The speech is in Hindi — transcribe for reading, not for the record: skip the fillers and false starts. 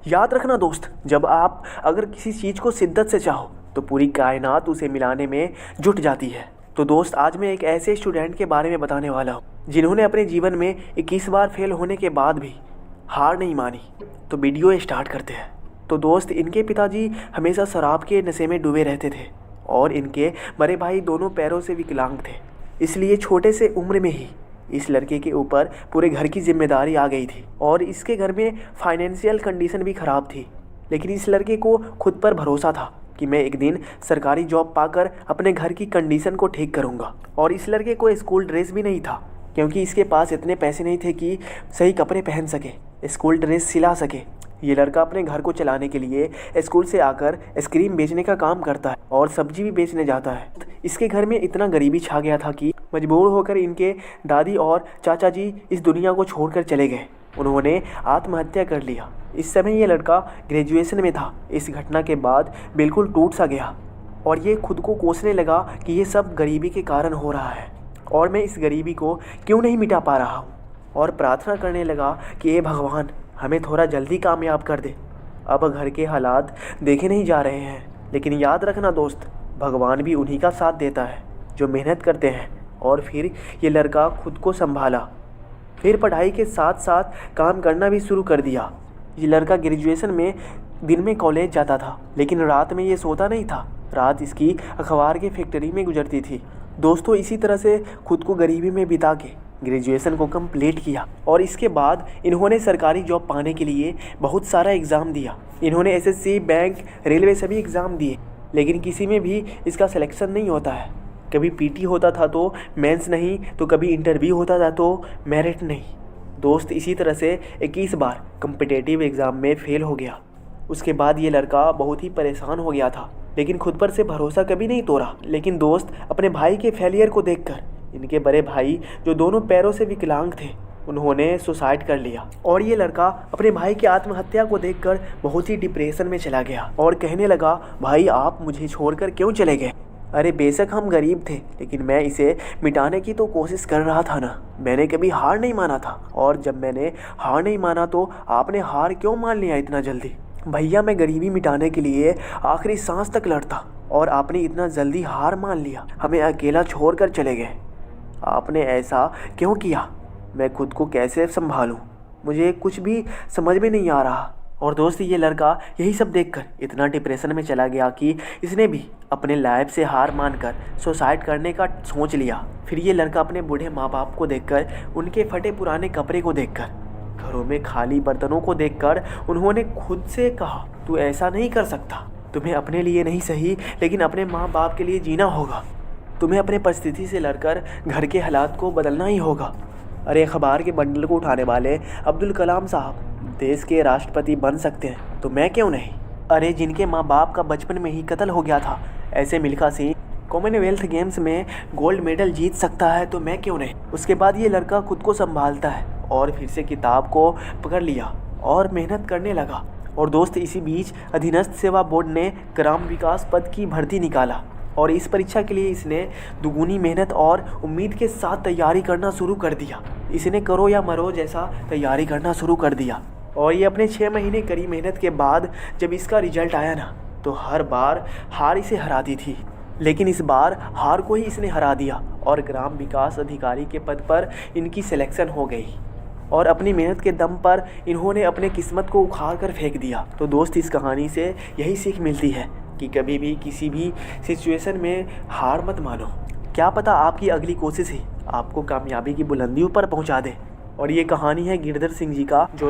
याद रखना दोस्त, जब आप अगर किसी चीज़ को शिद्दत से चाहो तो पूरी कायनात उसे मिलाने में जुट जाती है। तो दोस्त, आज मैं एक ऐसे स्टूडेंट के बारे में बताने वाला हूँ जिन्होंने अपने जीवन में 21 बार फेल होने के बाद भी हार नहीं मानी। तो वीडियो स्टार्ट करते हैं। तो दोस्त, इनके पिताजी हमेशा शराब के नशे में डूबे रहते थे और इनके बड़े भाई दोनों पैरों से विकलांग थे। इसलिए छोटे से उम्र में ही इस लड़के के ऊपर पूरे घर की जिम्मेदारी आ गई थी और इसके घर में फाइनेंशियल कंडीशन भी ख़राब थी। लेकिन इस लड़के को खुद पर भरोसा था कि मैं एक दिन सरकारी जॉब पाकर अपने घर की कंडीशन को ठीक करूंगा। और इस लड़के को स्कूल ड्रेस भी नहीं था, क्योंकि इसके पास इतने पैसे नहीं थे कि सही कपड़े पहन सके, स्कूल ड्रेस सिला सके। ये लड़का अपने घर को चलाने के लिए स्कूल से आकर आइसक्रीम बेचने का काम करता है और सब्जी भी बेचने जाता है। इसके घर में इतना गरीबी छा गया था कि मजबूर होकर इनके दादी और चाचा जी इस दुनिया को छोड़कर चले गए। उन्होंने आत्महत्या कर लिया। इस समय ये लड़का ग्रेजुएशन में था। इस घटना के बाद बिल्कुल टूट सा गया और ये खुद को कोसने लगा कि ये सब गरीबी के कारण हो रहा है और मैं इस गरीबी को क्यों नहीं मिटा पा रहा हूँ। और प्रार्थना करने लगा कि हे भगवान, हमें थोड़ा जल्दी कामयाब कर दे। अब घर के हालात देखे नहीं जा रहे हैं, लेकिन याद रखना दोस्त, भगवान भी उन्हीं का साथ देता है जो मेहनत करते हैं। और फिर ये लड़का खुद को संभाला, फिर पढ़ाई के साथ साथ काम करना भी शुरू कर दिया। ये लड़का ग्रेजुएशन में दिन में कॉलेज जाता था, लेकिन रात में ये सोता नहीं था। रात इसकी अखबार की फैक्ट्री में गुजरती थी। दोस्तों, इसी तरह से खुद को गरीबी में बिता के ग्रेजुएशन को कंप्लीट किया और इसके बाद इन्होंने सरकारी जॉब पाने के लिए बहुत सारा एग्ज़ाम दिया। इन्होंने एसएससी, बैंक, रेलवे सभी एग्ज़ाम दिए, लेकिन किसी में भी इसका सिलेक्शन नहीं होता है। कभी पीटी होता था तो मेंस नहीं, तो कभी इंटरव्यू होता था तो मेरिट नहीं। दोस्त, इसी तरह से 21 बार कम्पिटेटिव एग्ज़ाम में फ़ेल हो गया। उसके बाद ये लड़का बहुत ही परेशान हो गया था, लेकिन खुद पर से भरोसा कभी नहीं तोड़ा। लेकिन दोस्त, अपने भाई के फेलियर को देखकर इनके बड़े भाई जो दोनों पैरों से विकलांग थे, उन्होंने सुसाइड कर लिया। और ये लड़का अपने भाई की आत्महत्या को देखकर बहुत ही डिप्रेशन में चला गया और कहने लगा, भाई आप मुझे छोड़कर क्यों चले गए? अरे बेशक हम गरीब थे, लेकिन मैं इसे मिटाने की तो कोशिश कर रहा था ना। मैंने कभी हार नहीं माना था, और जब मैंने हार नहीं माना तो आपने हार क्यों मान लिया इतना जल्दी? भैया, मैं गरीबी मिटाने के लिए आखिरी सांस तक लड़ता और आपने इतना जल्दी हार मान लिया, हमें अकेला छोड़ कर चले गए। आपने ऐसा क्यों किया? मैं खुद को कैसे संभालूं? मुझे कुछ भी समझ में नहीं आ रहा। और दोस्त, ये लड़का यही सब देखकर इतना डिप्रेशन में चला गया कि इसने भी अपने लाइफ से हार मानकर सुसाइड करने का सोच लिया। फिर ये लड़का अपने बूढ़े माँ बाप को देखकर, उनके फटे पुराने कपड़े को देखकर, घरों में खाली बर्तनों को देखकर उन्होंने खुद से कहा, तू ऐसा नहीं कर सकता। तुम्हें अपने लिए नहीं सही, लेकिन अपने माँ बाप के लिए जीना होगा। तुम्हें अपने परिस्थिति से लड़कर घर के हालात को बदलना ही होगा। अरे अखबार के बंडल को उठाने वाले अब्दुल कलाम साहब देश के राष्ट्रपति बन सकते हैं, तो मैं क्यों नहीं? अरे जिनके माँ बाप का बचपन में ही कत्ल हो गया था, ऐसे मिल्खा सिंह कॉमनवेल्थ गेम्स में गोल्ड मेडल जीत सकता है, तो मैं क्यों नहीं? उसके बाद ये लड़का खुद को संभालता है और फिर से किताब को पकड़ लिया और मेहनत करने लगा। और दोस्त, इसी बीच अधीनस्थ सेवा बोर्ड ने ग्राम विकास पद की भर्ती निकाला और इस परीक्षा के लिए इसने दुगुनी मेहनत और उम्मीद के साथ तैयारी करना शुरू कर दिया। इसने करो या मरो जैसा तैयारी करना शुरू कर दिया। और ये अपने 6 महीने कड़ी मेहनत के बाद जब इसका रिजल्ट आया ना, तो हर बार हार इसे हराती थी, लेकिन इस बार हार को ही इसने हरा दिया और ग्राम विकास अधिकारी के पद पर इनकी सिलेक्शन हो गई। और अपनी मेहनत के दम पर इन्होंने अपने किस्मत को उखाड़ कर फेंक दिया। तो दोस्त, इस कहानी से यही सीख मिलती है कि कभी भी किसी भी सिचुएशन में हार मत मानो। क्या पता आपकी अगली कोशिश ही आपको कामयाबी की बुलंदियों पर पहुंचा दे। और ये कहानी है गिरधर सिंह जी का, जो